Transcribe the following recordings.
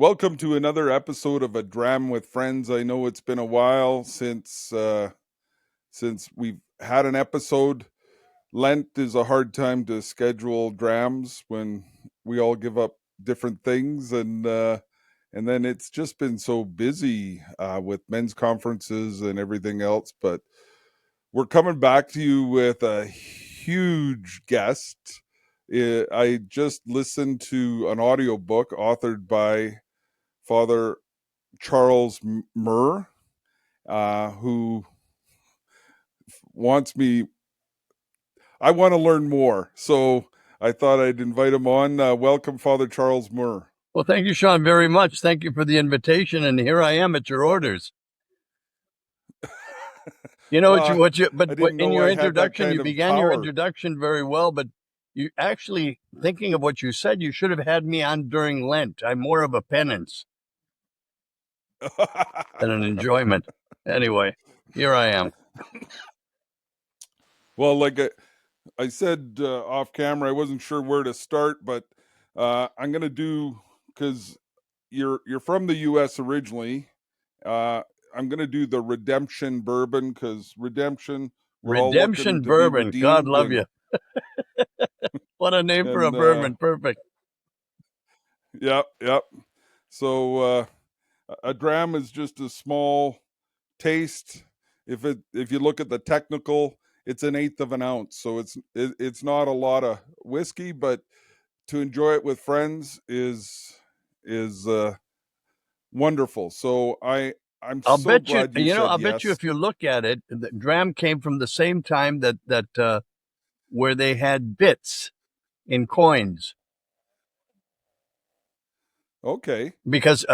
Welcome to another episode of A Dram with Friends. I know it's been a while since we've had an episode. Lent is a hard time to schedule drams when we all give up different things, and then it's just been so busy with men's conferences and everything else. But we're coming back to you with a huge guest. I just listened to an audiobook authored by Fr Charles Murr, who wants me. I want to learn more, so I thought I'd invite him on. Welcome, Father Charles Murr. Well, thank you, Sean, very much. Thank you for the invitation, and here I am at your orders. You know in your introduction, you began your introduction very well, but you actually, thinking of what you said, you should have had me on during Lent. I'm more of a penance than an enjoyment. Anyway, here I am. Well, like I said off camera, I wasn't sure where to start, but I'm gonna do, because you're from the U.S. originally. I'm gonna do the redemption bourbon, because redemption. Redemption bourbon. God love you. What a name for a bourbon. Perfect. Yep. So a dram is just a small taste. If you look at the technical, it's an eighth of an ounce, so it's not a lot of whiskey, but to enjoy it with friends is wonderful. So I'll bet you if you look at it, the dram came from the same time that where they had bits in coins. Okay. Because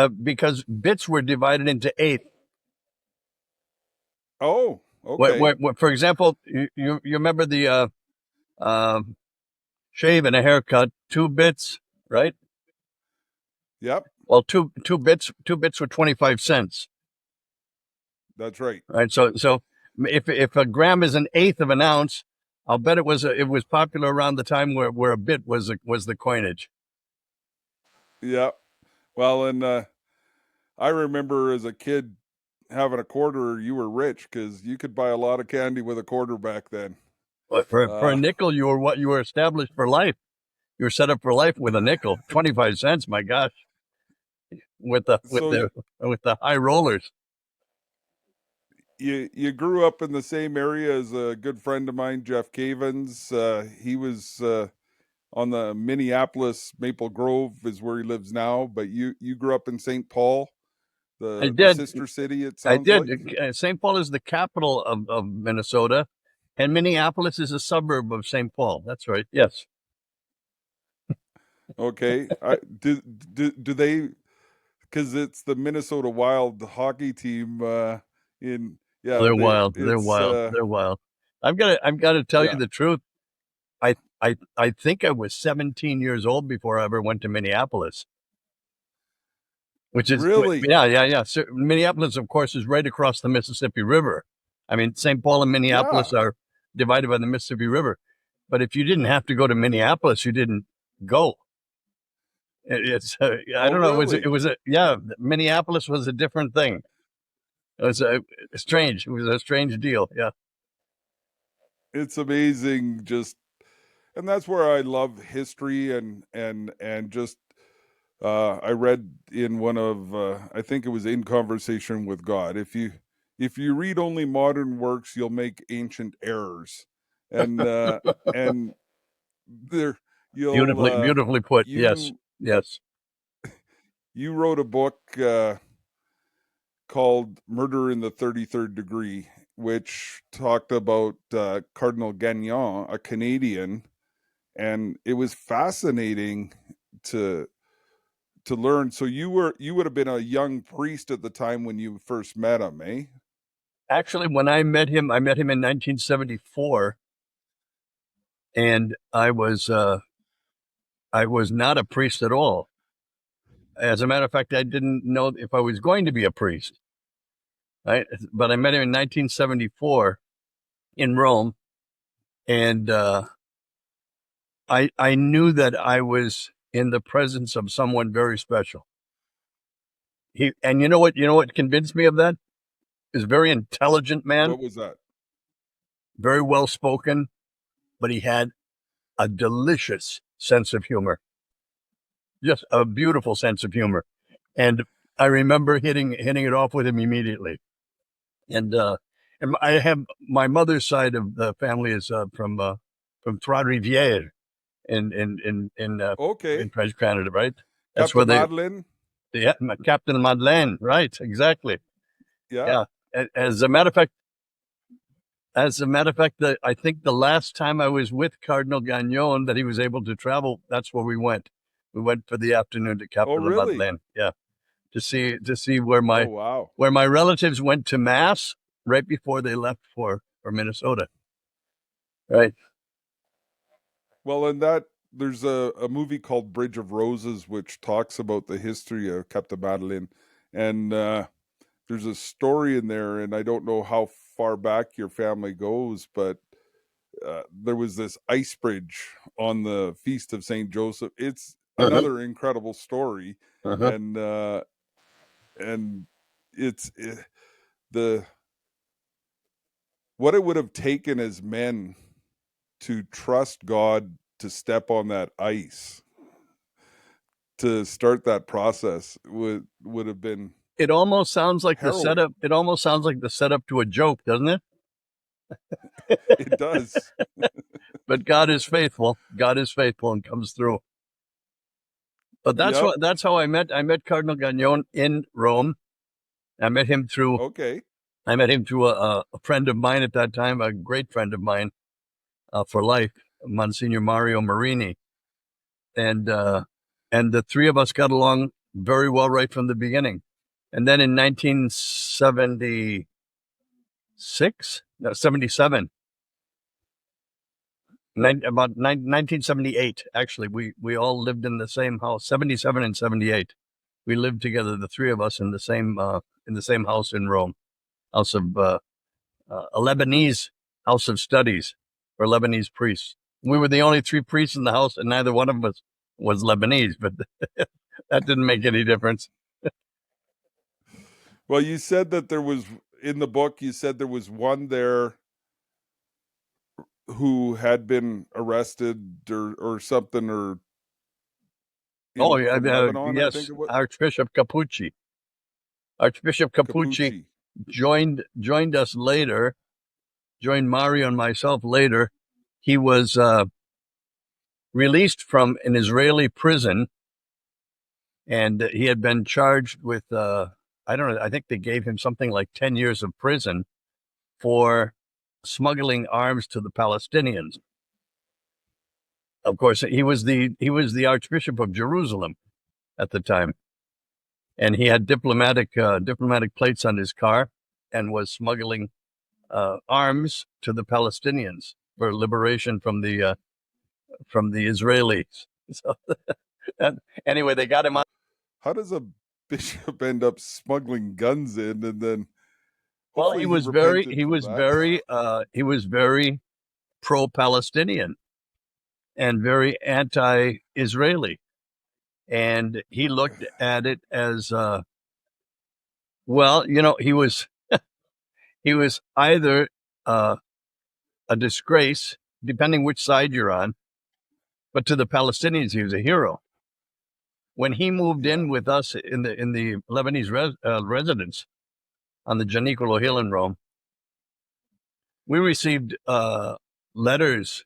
bits were divided into eighths. Oh, okay. For example, you remember the shave and a haircut, 2 bits, right? Yep. Well, two bits were 25 cents. That's right. Right. So if a gram is an eighth of an ounce, I'll bet it was popular around the time where a bit was the coinage. Yeah. Well, and I remember as a kid having a quarter, you were rich, because you could buy a lot of candy with a quarter back then. For a nickel, you were established for life. You were set up for life with a nickel. 25 cents, my gosh. With the high rollers. You grew up in the same area as a good friend of mine, Jeff Cavins. He was on the Minneapolis, Maple Grove is where he lives now, but you grew up in St. Paul, the sister city, it sounds like. I did. St. Paul is the capital of Minnesota, and Minneapolis is a suburb of St. Paul. That's right. Yes. Okay. Do they, because it's the Minnesota Wild hockey team they're wild. They're wild. I've got to tell you the truth. I think I was 17 years old before I ever went to Minneapolis. Which is really, yeah. So Minneapolis, of course, is right across the Mississippi River. I mean, St. Paul and Minneapolis are divided by the Mississippi River. But if you didn't have to go to Minneapolis, you didn't go. It's I don't know. Really? Minneapolis was a different thing. It was strange. It was a strange deal. Yeah. It's amazing, and that's where I love history and just I read in one of I think it was In Conversation with God, if you read only modern works, you'll make ancient errors, and and there beautifully put. Yes. You wrote a book called Murder in the 33rd Degree, which talked about Cardinal Gagnon, a Canadian, and it was fascinating to learn. So you would have been a young priest at the time when you first met him, eh? Actually, when I met him in 1974, and I was not a priest at all. As a matter of fact, I didn't know if I was going to be a priest. Right? But I met him in 1974 in Rome, and I knew that I was in the presence of someone very special. And you know what convinced me of that? He's a very intelligent man, What was that? very well spoken, but he had a delicious sense of humor, just a beautiful sense of humor. And I remember hitting it off with him immediately. And I have my mother's side of the family is from Trois-Rivières Okay. in French Canada, right? That's where Captain Madeline. Captain Madeleine, right? Exactly. Yeah. Yeah. As a matter of fact, I think the last time I was with Cardinal Gagnon that he was able to travel, that's where we went. We went for the afternoon to Oh, Captain really? Madeleine. Yeah, to see where Oh, wow. my relatives went to mass right before they left for Minnesota. Right. Well, there's a movie called Bridge of Roses, which talks about the history of Captain Madeline. And there's a story in there, and I don't know how far back your family goes, but there was this ice bridge on the Feast of St. Joseph. It's Uh-huh. another incredible story. Uh-huh. And and the what it would have taken as men to trust God to step on that ice to start that process would have been It almost sounds like the harrowing. setup. It almost sounds like the setup to a joke, doesn't it? It does. But God is faithful. God is faithful and comes through. But Yep. that's how I met Cardinal Gagnon in Rome. I met him through Okay. a friend of mine at that time, a great friend of mine for life, Monsignor Mario Marini, and the three of us got along very well right from the beginning. And then in 1977, about 1978, actually, we all lived in the same house. 77 and 78, we lived together, the three of us, in the same house in Rome, house of a Lebanese house of studies for Lebanese priests. We were the only three priests in the house, and neither one of us was Lebanese, but that didn't make any difference. Well, you said that there was in the book. You said there was one there who had been arrested or something, or Oh in yeah, from Lebanon, I think yes, it was Archbishop Capucci. Archbishop Capucci Capucci. joined us later. Joined Mario and myself later. He was released from an Israeli prison, and he had been charged with I don't know. I think they gave him something like 10 years of prison for smuggling arms to the Palestinians. Of course, he was the Archbishop of Jerusalem at the time, and he had diplomatic plates on his car and was smuggling arms to the Palestinians for liberation from the Israelis. So anyway, they got him on. How does a bishop end up smuggling guns in, and then Well, hopefully he repented from that? he was very pro-Palestinian and very anti-Israeli, and he looked at it as well. He was either a disgrace, depending which side you're on, but to the Palestinians, he was a hero. When he moved Yeah. in with us in the Lebanese residence on the Janicolo Hill in Rome, we received letters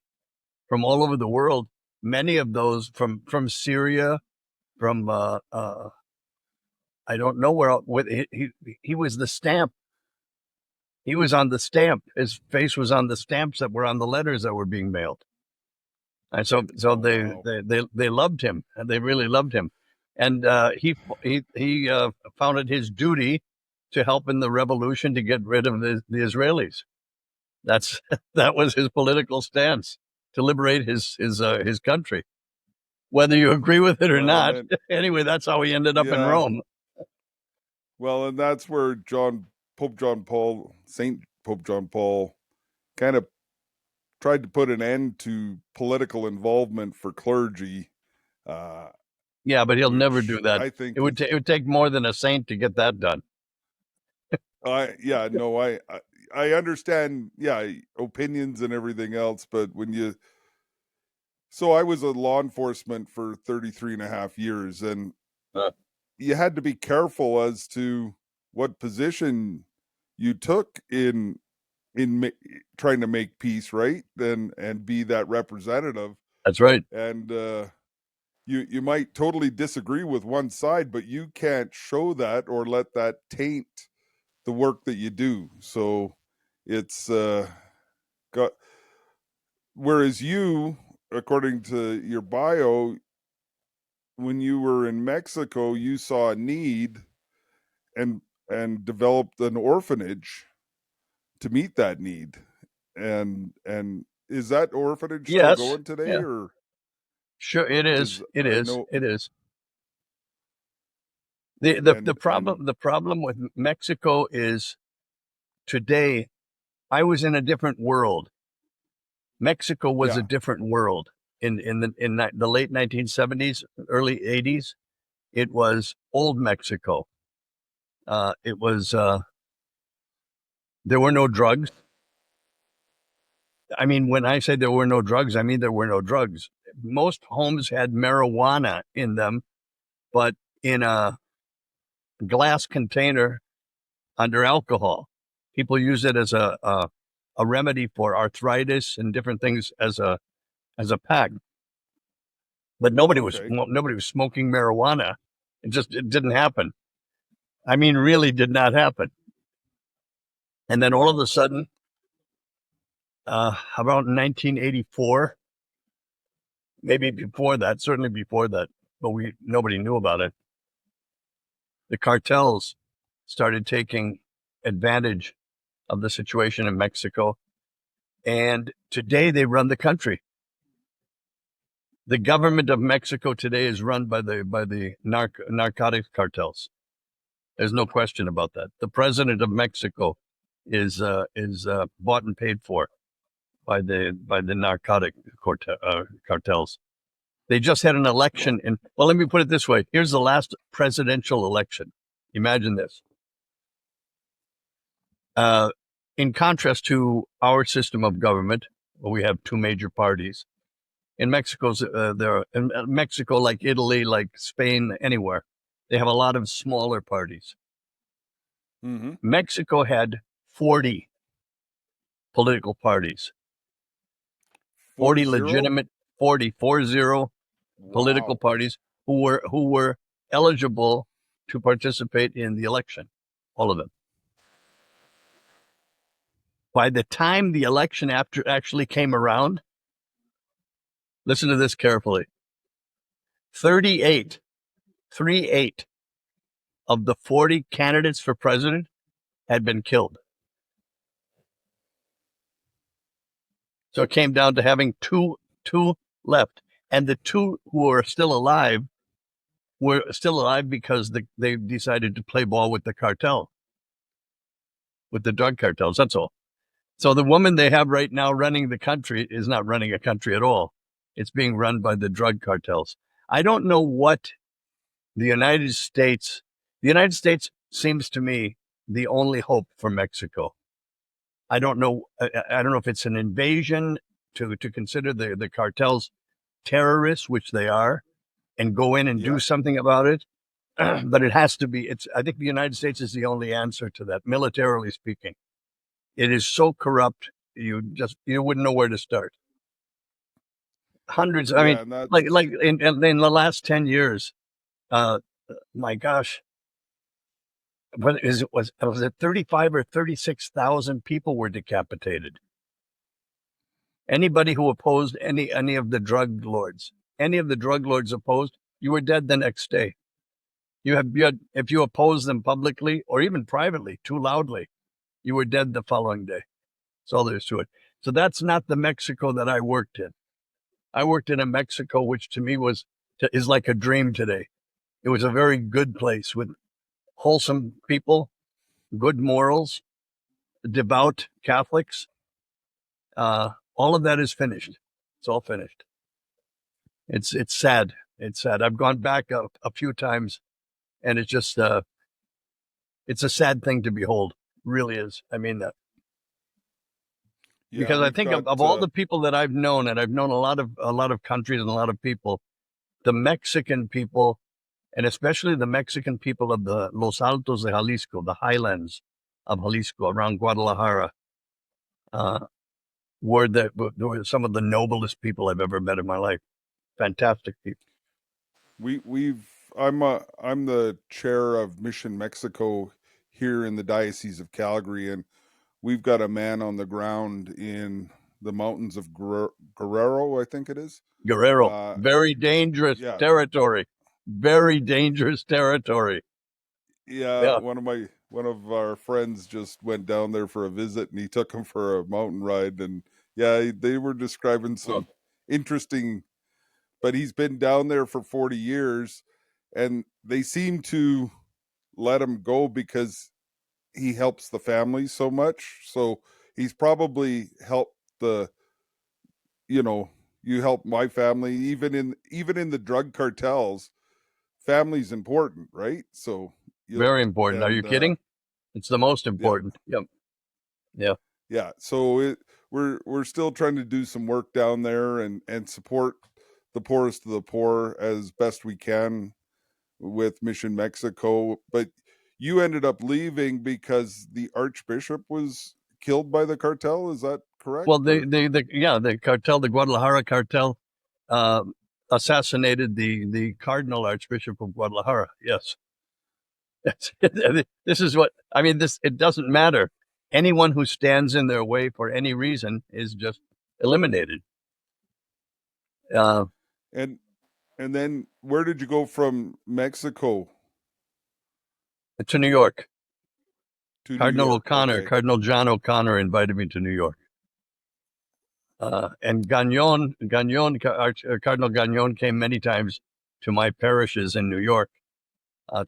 from all over the world. Many of those from Syria, from I don't know where. He was the stamp. He was on the stamp. His face was on the stamps that were on the letters that were being mailed. And so Oh, wow. they loved him, and they really loved him. And he found it his duty to help in the revolution to get rid of the Israelis. That was his political stance, to liberate his country, whether you agree with it or Well, and not. then Anyway, that's how he ended up in yeah. Rome. Well, and that's where Saint Pope John Paul, kind of tried to put an end to political involvement for clergy. Uh, Yeah, but he'll never which do that. I think It would is, it would take more than a saint to get that done. I understand, opinions and everything else, but so I was a law enforcement for 33 and a half years, and Uh, you had to be careful as to what position you took trying to make peace, right? And be that representative. that's right. And you might totally disagree with one side, but you can't show that or let that taint the work that you do. So it's got, whereas you, according to your bio, when you were in Mexico, you saw a need and developed an orphanage to meet that need. And is that orphanage still Yes. going today, Yeah. or Sure. It is. is It I is. know It is. The and problem with Mexico is today I was in a different world. Mexico was a yeah, different world in the late 1970s, early 80s. It was old Mexico. It was there were no drugs. I mean, when I say there were no drugs, I mean there were no drugs. Most homes had marijuana in them, but in a glass container under alcohol. People use it as a remedy for arthritis and different things as a pack. But okay, nobody was smoking marijuana. It didn't happen. I mean, really did not happen. And then all of a sudden, about 1984, maybe before that, certainly before that, but nobody knew about it. The cartels started taking advantage of the situation in Mexico, and today they run the country. The government of Mexico today is run by the narcotics cartels. There's no question about that. The president of Mexico is bought and paid for by the narcotic cartels. They just had an well, election, and well, let me put it this way: here's the last presidential election. Imagine this. In contrast to our system of government, where we have two major parties, in Mexico, like Italy, like Spain, anywhere, they have a lot of smaller parties. mm-hmm. Mexico had 40 political parties, 40 40. legitimate, 40 political Wow. parties who were eligible to participate in the election, all of them. By the time the election actually came around, listen to this carefully. 38 of the 40 candidates for president had been killed. So it came down to having two left, and the two who were still alive because they decided to play ball with the cartel, with the drug cartels. That's all. So the woman they have right now running the country is not running a country at all. It's being run by the drug cartels. I don't know what the United States seems to me the only hope for Mexico. I don't know if it's an invasion to consider the cartels terrorists, which they are, and go in and do Yeah. something about it. But it has to be. I think the United States is the only answer to that, militarily speaking. It is so corrupt, you wouldn't know where to start. Hundreds. I mean, Yeah, and that's like in the last 10 years, uh, my gosh, was it 35 or 36,000 people were decapitated? Anybody who opposed any of the drug lords, opposed, you were dead the next day. If you oppose them publicly or even privately too loudly, you were dead the following day. That's all there is to it. So that's not the Mexico that I worked in. I worked in a Mexico which to me is like a dream today. It was a very good place with wholesome people, good morals, devout Catholics. All of that is finished. It's all finished. It's sad. It's sad. I've gone back a few times, and it's just it's a sad thing to behold. Really is. I mean that Yeah, because I we've think got of all the people that I've known, and I've known a lot of countries and a lot of people, the Mexican people, and especially the Mexican people of the Los Altos de Jalisco, the highlands of Jalisco around Guadalajara, were some of the noblest people I've ever met in my life. Fantastic people. we've I'm the chair of Mission Mexico here in the Diocese of Calgary, and we've got a man on the ground in the mountains of Guerrero, I think it is. Guerrero, Uh, very dangerous yeah, territory. Very dangerous territory. yeah. Yeah. One of our friends just went down there for a visit, and he took him for a mountain ride, and yeah, they were describing Oh, some interesting. But he's been down there for 40 years, and they seem to let him go because he helps the family so much. So he's probably helped the, you know, you help my family even in the drug cartels. Family's important, right? So you very important. Are you and kidding? It's the most yeah, important. Yep. Yeah. yeah. So we're still trying to do some work down there and support the poorest of the poor as best we can with Mission Mexico. But you ended up leaving because the Archbishop was killed by the cartel. Is that correct? Well, Or the cartel, the Guadalajara cartel, uh, assassinated the Cardinal Archbishop of Guadalajara. Yes. This is what I mean. It doesn't matter. Anyone who stands in their way for any reason is just eliminated. Uh, and and then where did you go from Mexico to New York. to New York? Okay. Cardinal John O'Connor invited me to New York. And Cardinal Gagnon came many times to my parishes in New York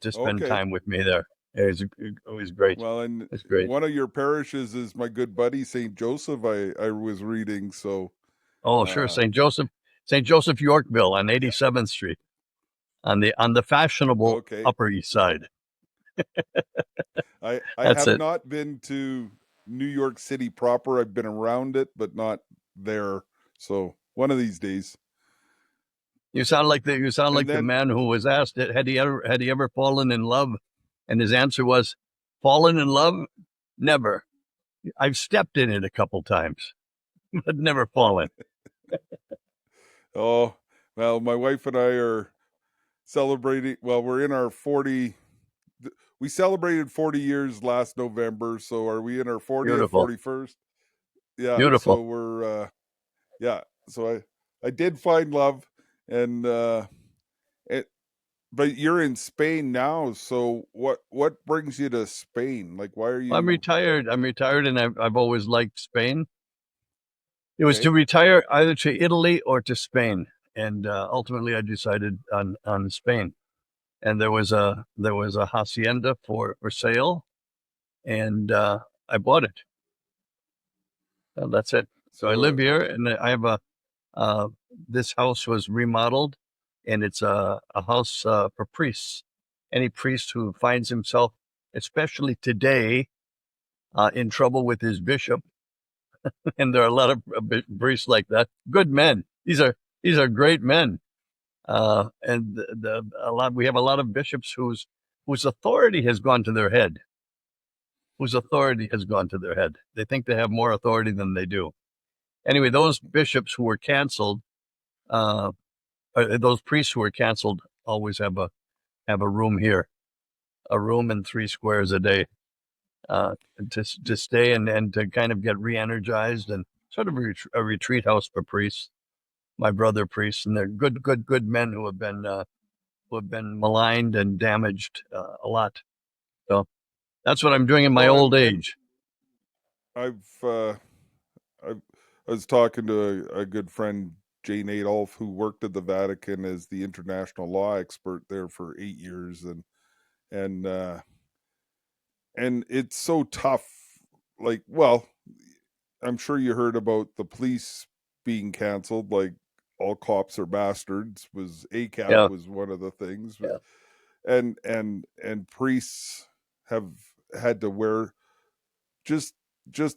to spend Okay. time with me there. It was great. Well, and It's great. one of your parishes is my good buddy St. Joseph. I was reading, so Oh, sure, uh St. Joseph Yorkville on 87th Street on the fashionable okay. Upper East Side. I That's have it. not been to New York City proper. I've been around it, but not there. So one of these days. You sound like And the then man who was asked had he ever fallen in love, and his answer was, "Fallen in love? Never. I've stepped in it a couple times, but never fallen." oh well, my wife and I are celebrating. Well, we're in our 40. We celebrated 40 years last November. So are we in our 40th, Beautiful, 41st? Yeah. So beautiful. we're yeah. So I did find love, and it. But you're in Spain now. So what brings you to Spain? Like, why are I'm you retired. I'm retired, and I've always liked Spain. It was to okay? retire either to Italy or to Spain, and ultimately I decided on Spain. And there was a hacienda for sale, and I bought it. That's it. So I live So here, and I have uh, this house was remodeled, and it's a house for priests. Any priest who finds himself, especially today, in trouble with his bishop, and there are a lot of priests like that. Good men. These are great men, and a lot. We have a lot of bishops whose authority has gone to their head. Whose authority has gone to their head. They think they have more authority than they do. Anyway, those bishops who were canceled, uh, those priests who were canceled, always have a room here, a room and 3 squares a day uh, to stay and to kind of get re-energized, and sort of a retreat house for priests. My brother priests, and they're good men who have been maligned and damaged a lot. So that's what I'm doing in my well, old and age. I've I was talking to a good friend, Jane Adolph, who worked at the Vatican as the international law expert there for 8 years, and uh, and it's so tough. Like, well, I'm sure you heard about the police being canceled, like all cops are bastards was ACAB Yeah. was one of the things. Yeah. And priests have had to wear just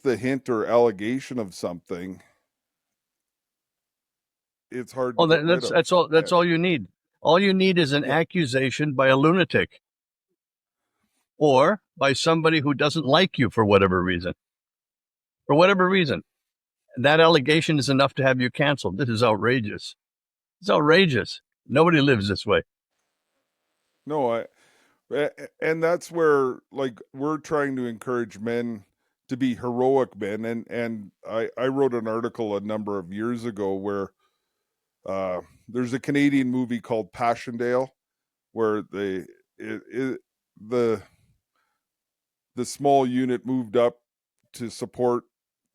the hint or allegation of something. It's hard to Oh, get rid that's of. that's all. That's all you need. All you need is an Yeah. accusation by a lunatic, or by somebody who doesn't like you for whatever reason. For whatever reason, that allegation is enough to have you canceled. This is outrageous. It's outrageous. Nobody lives this way. No, and that's where, like, we're trying to encourage men to be heroic men, and I wrote an article a number of years ago where there's a Canadian movie called Passchendaele where the small unit moved up to support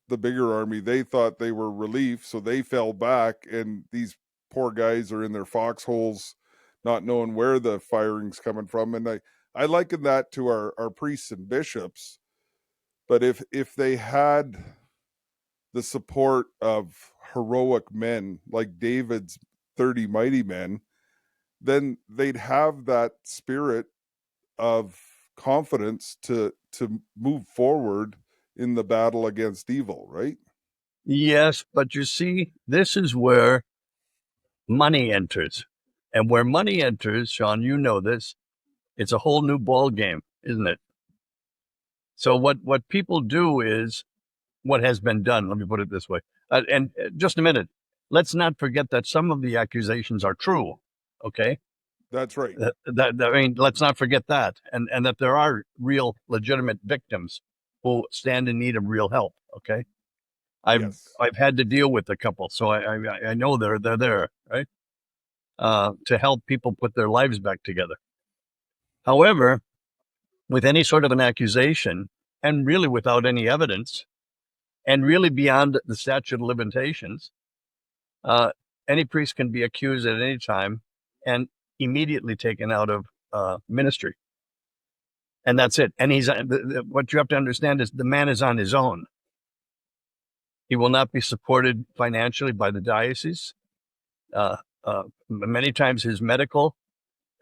the bigger army. They thought they were relief, so they fell back, and these poor guys are in their foxholes, not knowing where the firing's coming from. And I liken that to our priests and bishops. But if they had the support of heroic men like David's 30 mighty men, then they'd have that spirit of confidence to move forward in the battle against evil, right? Yes, but you see, this is where money enters. And where money enters, Sean, you know this, it's a whole new ball game, isn't it? So what people do is what has been done. Let me put it this way. And just a minute, let's not forget that some of the accusations are true. Okay, That's right. I mean, let's not forget that, and that there are real, legitimate victims who stand in need of real help. Okay, Yes. I've had to deal with a couple, so I know they're there, right? To help people put their lives back together. However, with any sort of an accusation, and really without any evidence, and really beyond the statute of limitations, any priest can be accused at any time and immediately taken out of ministry. And that's it. And he's what you have to understand is the man is on his own. He will not be supported financially by the diocese. Many times his medical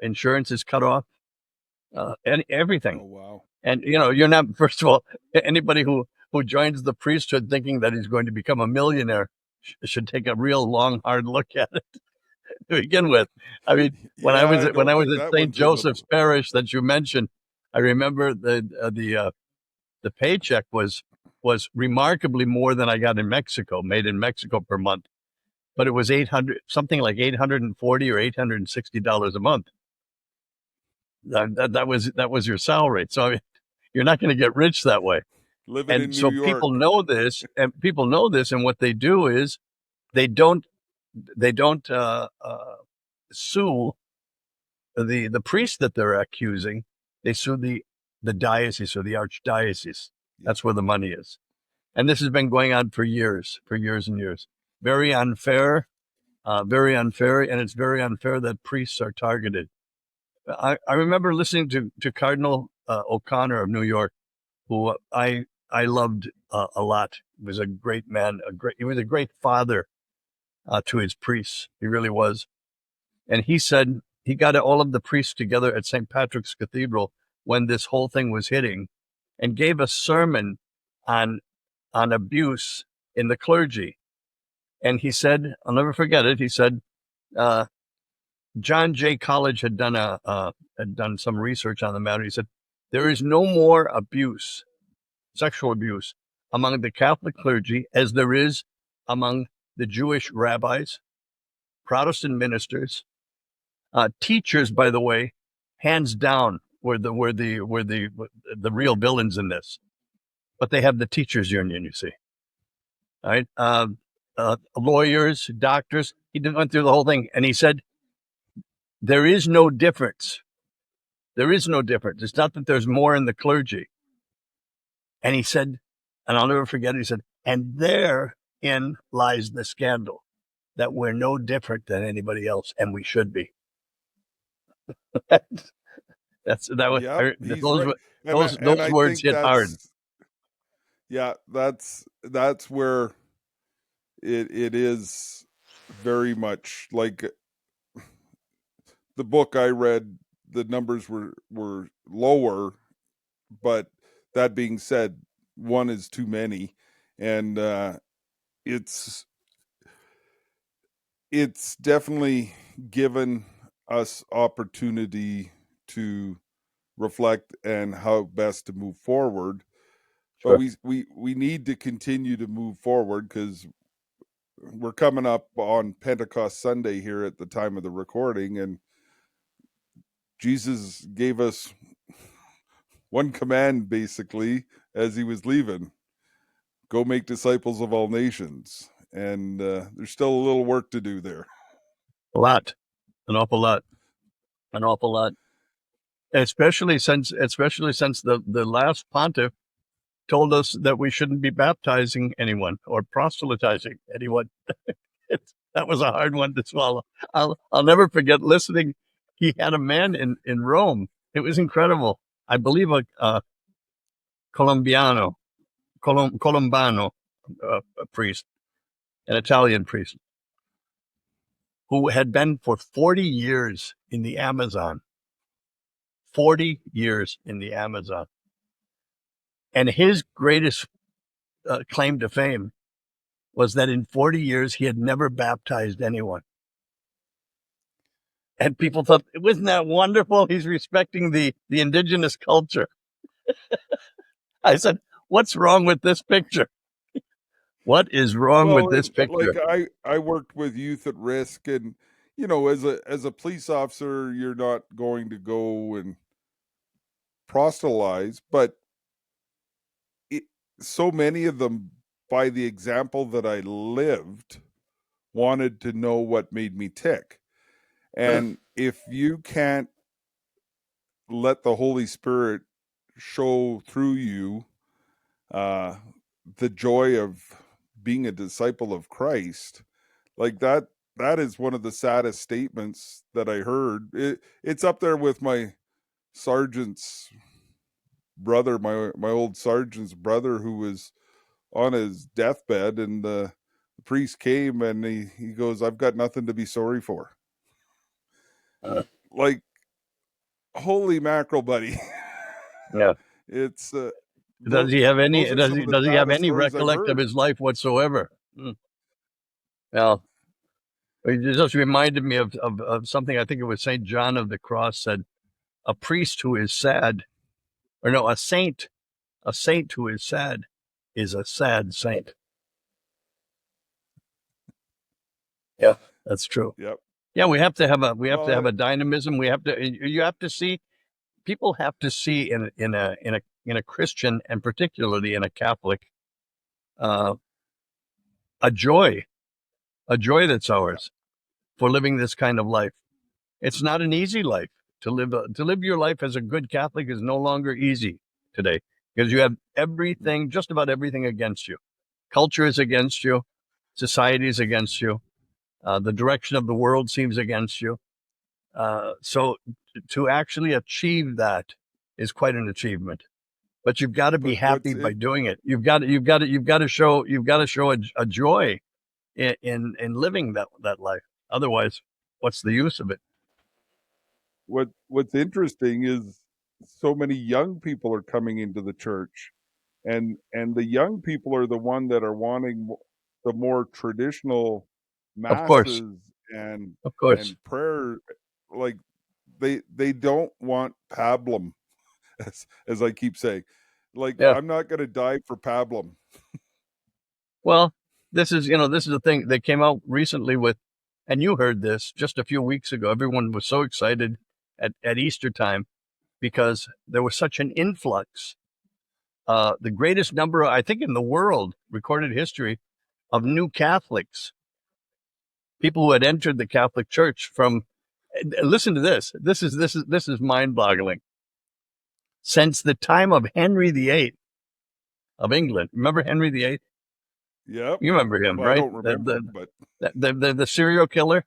insurance is cut off, and everything. Oh, wow. And you're not. First of all, anybody who joins the priesthood thinking that he's going to become a millionaire should take a real long, hard look at it to begin with. I mean, when I was don't think at that St. one's in the Joseph's Parish that you mentioned, I remember the paycheck was remarkably more than I got in Mexico, made in Mexico per month. But it was something like $840 or $860 a month. That was your salary. So I mean, you're not going to get rich that way. living in And New so York. people know this, and what they do is they don't sue the priest that they're accusing. They sue the diocese or the archdiocese. That's where the money is. And this has been going on for years and years. Very unfair, and it's very unfair that priests are targeted. I remember listening to Cardinal O'Connor of New York, who I loved a lot. He was a great man. He was a great father to his priests. He really was. And he said he got all of the priests together at St. Patrick's Cathedral when this whole thing was hitting, and gave a sermon on abuse in the clergy. And he said, I'll never forget it. He said, John Jay College had done some research on the matter. He said, there is no more abuse, sexual abuse, among the Catholic clergy as there is among the Jewish rabbis, Protestant ministers, teachers. By the way, hands down, were the real villains in this. But they have the teachers union, you see, right? Lawyers, doctors. He went through the whole thing, and he said, there is no difference. There is no difference. It's not that there's more in the clergy. And he said, and I'll never forget it, he said, and therein lies the scandal, that we're no different than anybody else, and we should be. Those words hit hard. Yeah, that's where it is very much like the book I read, the numbers were lower, but that being said, one is too many, and it's it's definitely given us opportunity to reflect and how best to move forward. But Sure. we need to continue to move forward because we're coming up on Pentecost Sunday here at the time of the recording, and Jesus gave us one command basically as he was leaving: go make disciples of all nations. And there's still a little work to do there. A lot, an awful lot, an awful lot. Especially since the last pontiff told us that we shouldn't be baptizing anyone or proselytizing anyone. That was a hard one to swallow. I'll never forget listening. He had a man in Rome. It was incredible. I believe a Colombiano, Colombano, a priest, an Italian priest, who had been for 40 years in the Amazon. 40 years in the Amazon. And his greatest claim to fame was that in 40 years, he had never baptized anyone. And people thought, wasn't that wonderful? He's respecting the indigenous culture. I said, what's wrong with this picture? What is wrong with Well, this picture? like I worked with youth at risk, and as a police officer, you're not going to go and proselytize, but it, so many of them, by the example that I lived, wanted to know what made me tick. And if you can't let the Holy Spirit show through you uh, the joy of being a disciple of Christ, like that is one of the saddest statements that I heard. It's up there with my sergeant's brother, my old sergeant's brother, who was on his deathbed, and the priest came and he goes, "I've got nothing to be sorry for." Uh, Like, holy mackerel, buddy. yeah. It's Does he have any? those are some of the Does he have saddest any stories I've recollect of heard. his life whatsoever? Well, it just reminded me of something. I think it was Saint John of the Cross said, "A priest who is sad, or no, a saint who is sad, is a sad saint." Yeah, that's true. Yep. Yeah, we have to have a Well, dynamism. You have to see, people have to see in a Christian, and particularly in a Catholic, uh, a joy that's ours for living this kind of life. It's not an easy life to live. To live your life as a good Catholic is no longer easy today, because you have everything, just about everything, against you. Culture is against you. Society is against you. The direction of the world seems against you. So to actually achieve that is quite an achievement. But you've got to be but happy by doing it. You've got to show a joy in living that life. Otherwise, what's the use of it? what's interesting is so many young people are coming into the church, and the young people are the one that are wanting the more traditional Of course, masses and of course. prayer. Like, they don't want pablum, as I keep saying. Like, Yeah. I'm not going to die for pablum. Well, this is the thing they came out recently with, and you heard this just a few weeks ago. Everyone was so excited at Easter time because there was such an influx. The greatest number, I think, in the world, recorded history, of new Catholics, people who had entered the Catholic Church from. Listen to this. This is mind-boggling. Since the time of Henry VIII of England, remember Henry VIII? Yep. You remember him, Well, I right? don't remember him, but The serial killer.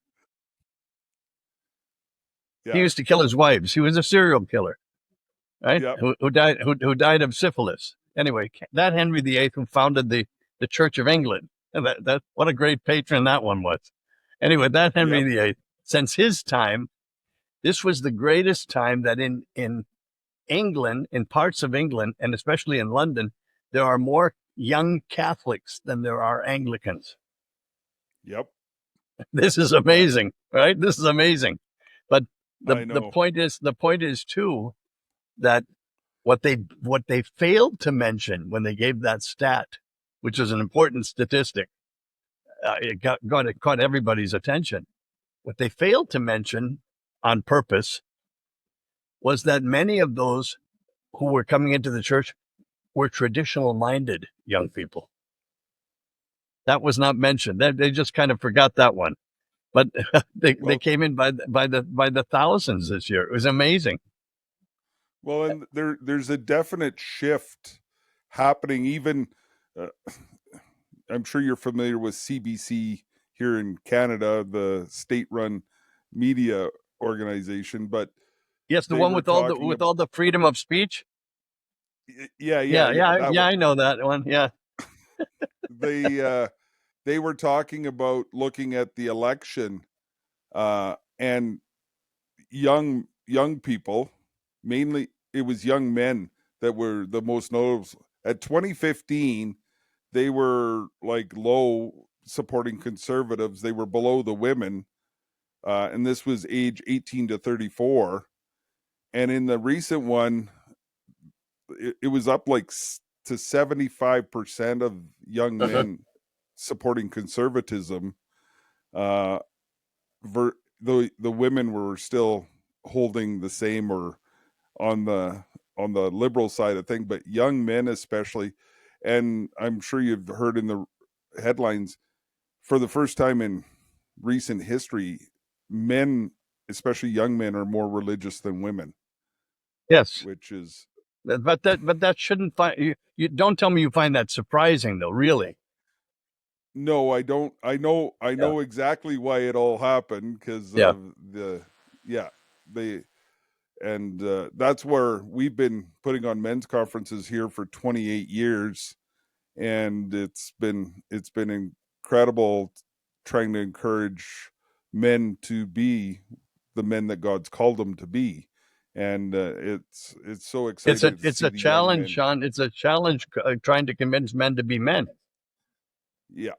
He yeah. used to kill his wives. He was a serial killer, right? Yep. Who died of syphilis. Anyway, that Henry VIII who founded the Church of England. And that what a great patron that one was. Anyway, that Henry Yep. VIII, since his time, this was the greatest time that in England, in parts of England, and especially in London, there are more young Catholics than there are Anglicans. Yep. This is Yeah, amazing, right? This is amazing. But I the know. point is too that what they failed to mention when they gave that stat, which is an important statistic, it caught everybody's attention. What they failed to mention on purpose was that many of those who were coming into the church were traditional minded young people. That was not mentioned. They just kind of forgot that one. But they Well, came in by the thousands this year. It was amazing. well, and there's a definite shift happening. Even uh, I'm sure you're familiar with CBC here in Canada, the state-run media organization, but Yes, the they one were with all the freedom of speech. yeah, that Yeah. one. I know that one. Yeah. They they were talking about looking at the election, and young people, mainly it was young men that were the most notable. At 2015, they were like low supporting conservatives. They were below the women, and this was age 18 to 34. And in the recent one, it was up like to 75% of young Uh-huh. men supporting conservatism. Uh, the women were still holding the same or on the liberal side of thing, but young men especially, and I'm sure you've heard in the headlines, for the first time in recent history, men, especially young men, are more religious than women, Yes. which is But that shouldn't find you don't tell me you find that surprising though, really. no, I don't. I Yeah. know exactly why it all happened because Yeah. of the yeah they and that's where we've been putting on men's conferences here for 28 years, and it's been incredible trying to encourage men to be the men that God's called them to be, and it's so exciting to It's see a the young challenge, men. Sean. It's a challenge trying to convince men to be men. Yeah,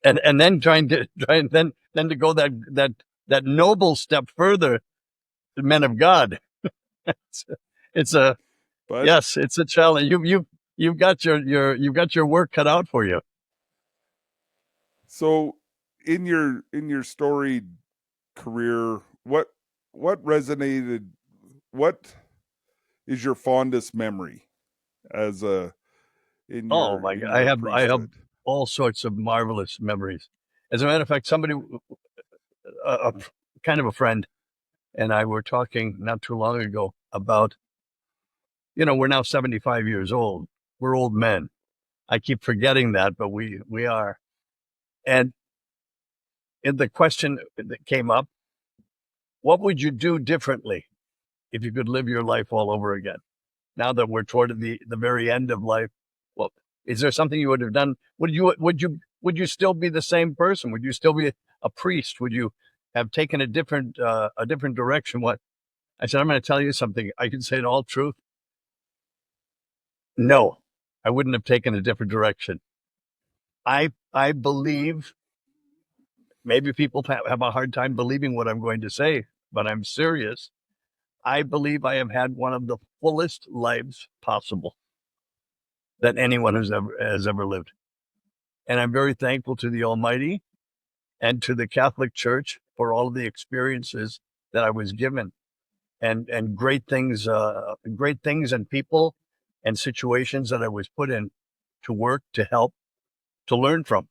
And then try and then to go that noble step further, the men of God. It's, it's a but yes, it's a challenge. You've got you've got your work cut out for you. so in your storied career, what resonated? What is your fondest memory as a in Oh your my God, in your I have priesthood? all sorts of marvelous memories. As a matter of fact, somebody, a kind of a friend, and I were talking not too long ago about, we're now 75 years old. We're old men. I keep forgetting that, but we are. And in the question that came up, what would you do differently if you could live your life all over again? Now that we're toward the very end of life, well, is there something you would have done? Would you still be the same person? Would you still be a priest? Would you have taken a different direction? What I said, I'm going to tell you something. I can say it all truth. No, I wouldn't have taken a different direction. I believe maybe people have a hard time believing what I'm going to say, but I'm serious. I believe I have had one of the fullest lives possible that anyone has ever lived. And I'm very thankful to the Almighty and to the Catholic Church for all of the experiences that I was given, and great things and people and situations that I was put in to work, to help, to learn from.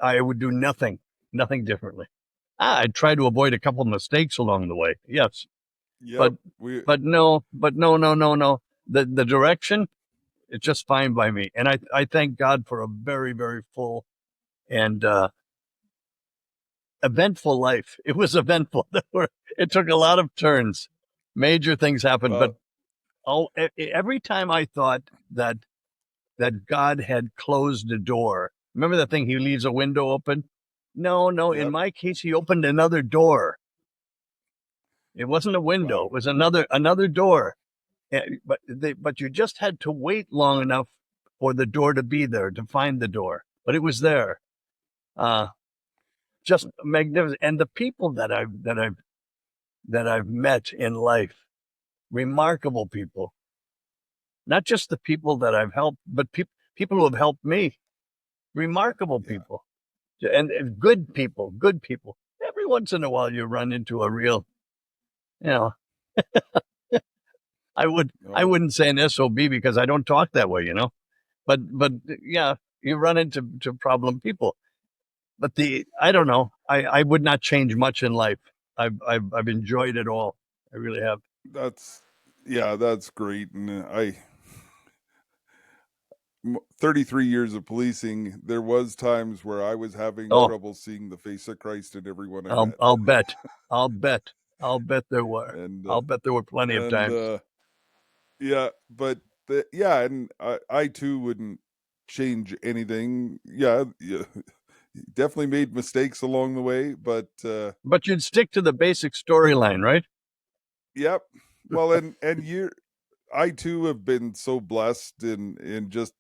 I would do nothing differently. I'd try to avoid a couple of mistakes along the way. Yes, Yep, but we no. The direction, it's just fine by me. And I thank God for a very, very full and eventful life. It was eventful. It took a lot of turns. Major things happened, but well, every time I thought that God had closed a door, remember that thing? He leaves a window open. No. In Yep. my case, he opened another door. It wasn't a window. Wow. It was another door. But you just had to wait long enough for the door to be there, to find the door. But it was there. Just magnificent. And the people that I've met in life, remarkable people. Not just the people that I've helped, but people who have helped me. Remarkable people. And good people. Every once in a while you run into a real, I wouldn't say an SOB because I don't talk that way, but yeah, you run into problem people. But I don't know. I would not change much in life. I've enjoyed it all. I really have. That's great. And 33 years of policing, there was times where I was having trouble seeing the face of Christ in everyone I met. I'll bet there were. And I'll bet there were plenty of times. Yeah, but and I too wouldn't change anything. Yeah, definitely made mistakes along the way, but you'd stick to the basic storyline, right? Yep. Well, and I too have been so blessed in just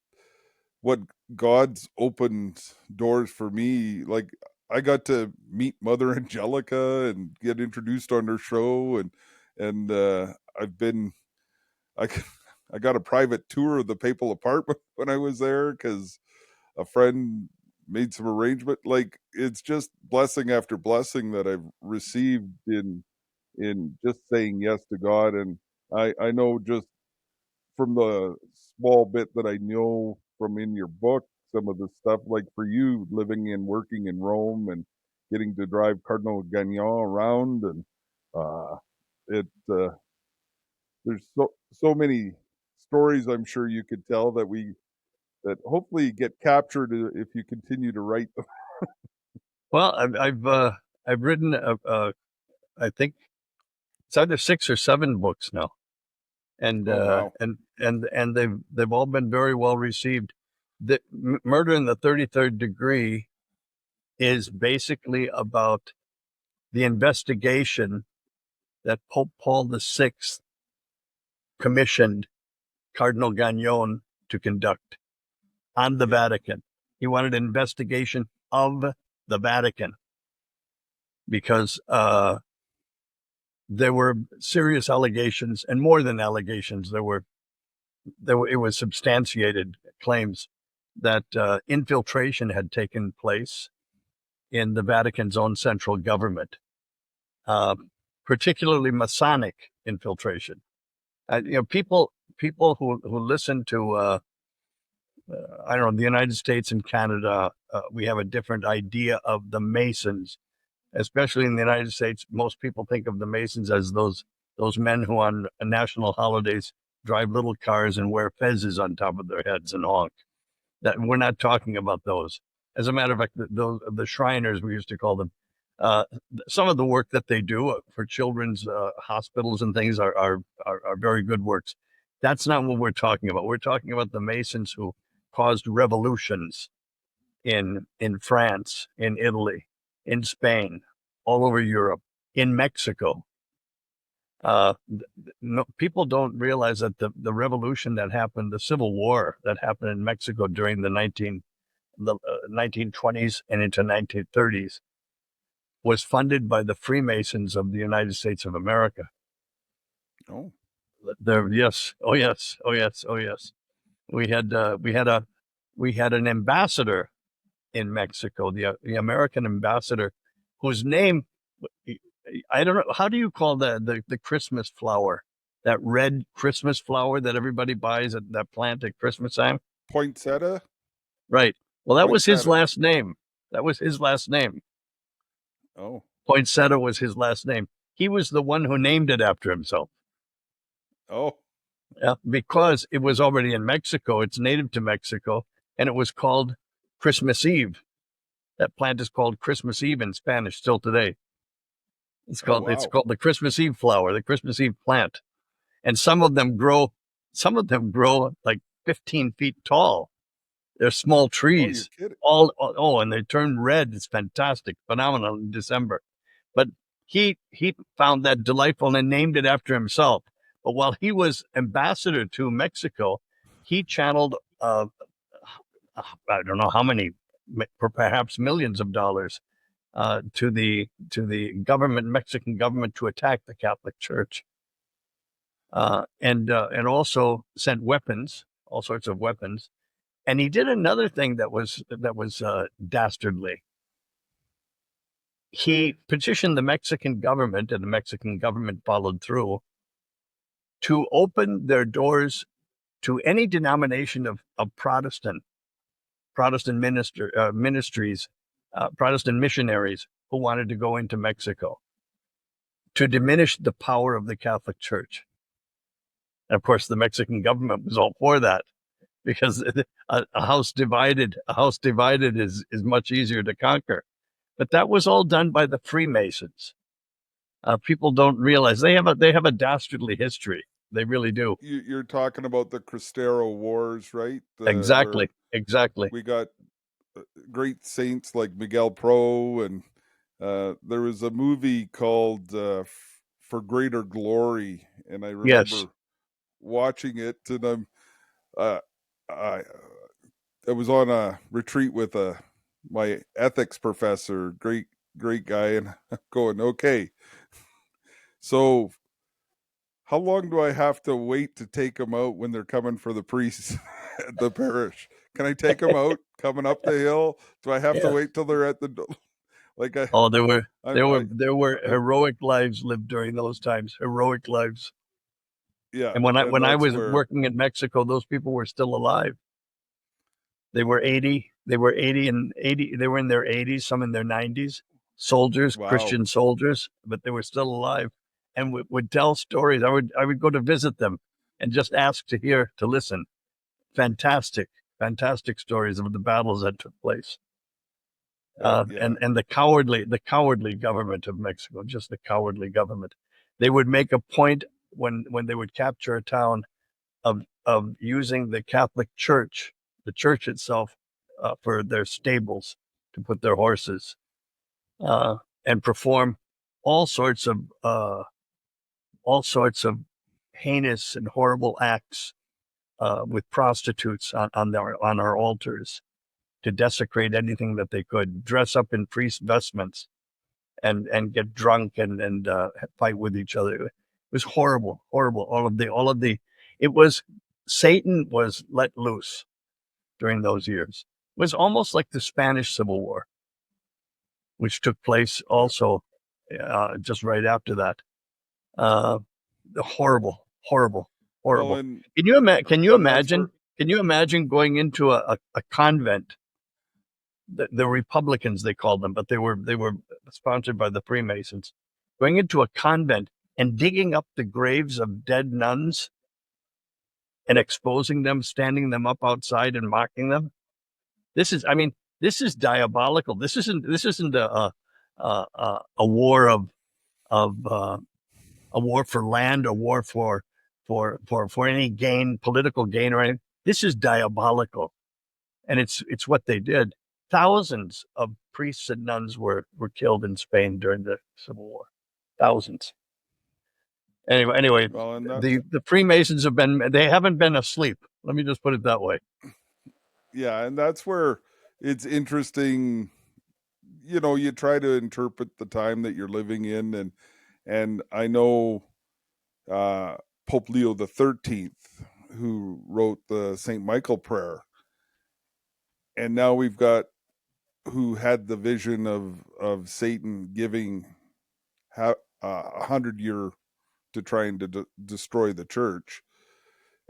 what God's opened doors for me. Like, I got to meet Mother Angelica and get introduced on her show, and I got a private tour of the papal apartment when I was there because a friend made some arrangement. Like, it's just blessing after blessing that I've received in just saying yes to God. And I know, just from the small bit that I know from in your book, some of the stuff, like for you living and working in Rome and getting to drive Cardinal Gagnon around, and there's so many stories I'm sure you could tell that hopefully get captured if you continue to write them. Well, I've written I think it's either 6 or 7 books now, and Oh, wow. and they've all been very well received. The Murder in the 33rd Degree is basically about the investigation that Pope Paul VI commissioned Cardinal Gagnon to conduct on the Vatican. He wanted an investigation of the Vatican because there were serious allegations, and more than allegations, it was substantiated claims that infiltration had taken place in the Vatican's own central government, particularly Masonic infiltration. People who listen to I don't know, the United States and Canada, we have a different idea of the Masons. Especially in the United States, most people think of the Masons as those men who on national holidays drive little cars and wear fezzes on top of their heads and honk. That we're not talking about those. As a matter of fact, the Shriners, we used to call them, some of the work that they do for children's hospitals and things are very good works. That's not what we're talking about. We're talking about the Masons who caused revolutions in France, in Italy, in Spain, all over Europe, in Mexico. People don't realize that the revolution that happened, the Civil War that happened in Mexico during the 1920s and into 1930s was funded by the Freemasons of the United States of America. Oh, Yes. We had an ambassador in Mexico, the American ambassador, whose name, I don't know, how do you call the Christmas flower, that red Christmas flower that everybody buys at that plant at Christmas time? Poinsettia? Right. Well, that was his Poinsettia. last name. Oh. Poinsettia was his last name. He was the one who named it after himself. Oh. Yeah, because it was already in Mexico. It's native to Mexico, and it was called Christmas Eve. That plant is called Christmas Eve in Spanish still today. It's called the Christmas Eve flower, the Christmas Eve plant. And some of them grow like 15 feet tall. They're small Oh, you're trees. kidding. And they turn red. It's fantastic, phenomenal in December. But he found that delightful and named it after himself. But while he was ambassador to Mexico, he channeled I don't know how many, perhaps millions of dollars to the government, Mexican government, to attack the Catholic Church, and also sent weapons, all sorts of weapons. And he did another thing that was dastardly. He petitioned the Mexican government, and the Mexican government followed through, to open their doors to any denomination of Protestant ministries, Protestant missionaries who wanted to go into Mexico, to diminish the power of the Catholic Church. And of course, the Mexican government was all for that, because a house divided is much easier to conquer. But that was all done by the Freemasons. People don't realize they have a dastardly history. They really do. You're talking about the Cristero Wars, right? Exactly. We got great saints like Miguel Pro, and there was a movie called For Greater Glory, and I remember Yes. watching it, and I was on a retreat with my ethics professor, great guy, and I'm going, okay, so how long do I have to wait to take them out when they're coming for the priests at the parish? Can I take them out coming up the hill? Do I have to Yeah. wait till they're at the door? Like there were I heroic lives lived during those times. Heroic lives. yeah, And and when I that's was where, working in Mexico, those people were still alive. They were 80. They were 80 and 80. They were in their 80s, some in their 90s. Soldiers, wow. Christian soldiers, but they were still alive, and would tell stories. I would go to visit them and just ask to listen. Fantastic, fantastic stories of the battles that took place. Yeah, And the cowardly government of Mexico, just the cowardly government. They would make a point when they would capture a town of using the Catholic Church, the church itself, for their stables to put their horses, and perform all sorts of heinous and horrible acts with prostitutes on our altars, to desecrate anything that they could, dress up in priest vestments, and get drunk and fight with each other. It was horrible. All of the it was Satan was let loose during those years. It was almost like the Spanish Civil War, which took place yeah. also just right after that. Uh, horrible, horrible, Well, horrible. Can you and that's where, imagine? Can you imagine going into a convent? The Republicans, they called them, but they were sponsored by the Freemasons. Going into a convent and digging up the graves of dead nuns and exposing them, standing them up outside and mocking them. This is diabolical. This isn't a war of a war for land, a war for any gain, political gain or anything. This is diabolical, and it's what they did. Thousands of priests and nuns were killed in Spain during the Civil War. Thousands. Anyway, well, and that's, the Freemasons haven't been asleep. Let me just put it that way. yeah, and that's where it's interesting. You try to interpret the time that you're living in, and I know uh, Pope Leo XIII, who wrote the Saint Michael prayer, and now we've got who had the vision of Satan giving 100 year to trying to destroy the church,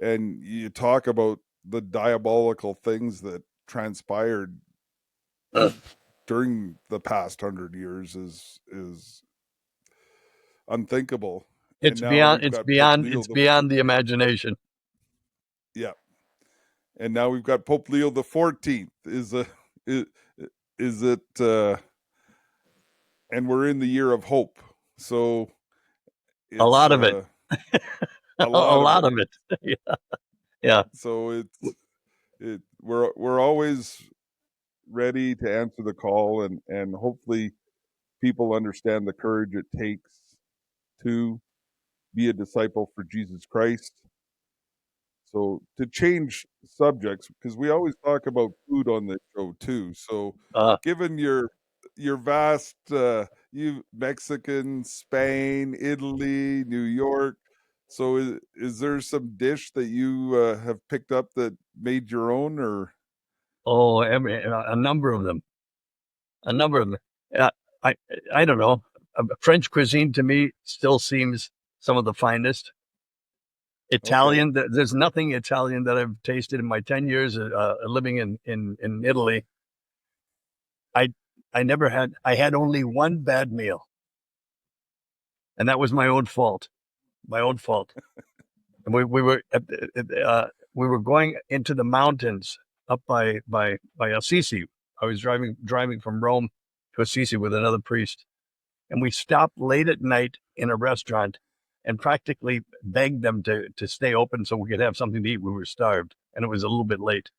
and you talk about the diabolical things that transpired during the past 100 years is unthinkable. And now we've got Pope Leo It's beyond the imagination. yeah, and now we've got Pope Leo XIV. Is, is it? And we're in the year of hope, so A it's lot of it. a A lot of lot it. of it. Yeah. Yeah. So we're always ready to answer the call, and hopefully people understand the courage it takes to be a disciple for Jesus Christ. So to change subjects, because we always talk about food on this show too. So Uh, given your vast you Mexican, Spain, Italy, New York, so is there some dish that you have picked up that made your own, or a number of them, a number of them. Uh, I I don't know. French cuisine to me still seems some of the finest. okay? Italian, there's nothing Italian that I've tasted in my 10 years living in Italy. I I had only one bad meal, and that was my own fault. My own fault. And we were going into the mountains up by Assisi. I was driving from Rome to Assisi with another priest, and we stopped late at night in a restaurant and practically begged them to stay open so we could have something to eat. We were starved, and it was a little bit late.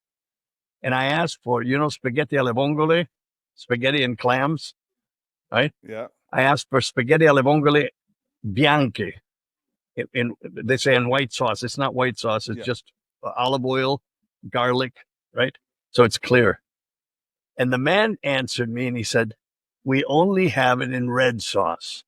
And I asked for, spaghetti alle vongole, spaghetti and clams, right? Yeah, I asked for spaghetti alle vongole bianche. They say in white sauce. It's not white sauce. It's yeah. just olive oil, garlic, right? So it's clear. And the man answered me and he said, "We only have it in red sauce."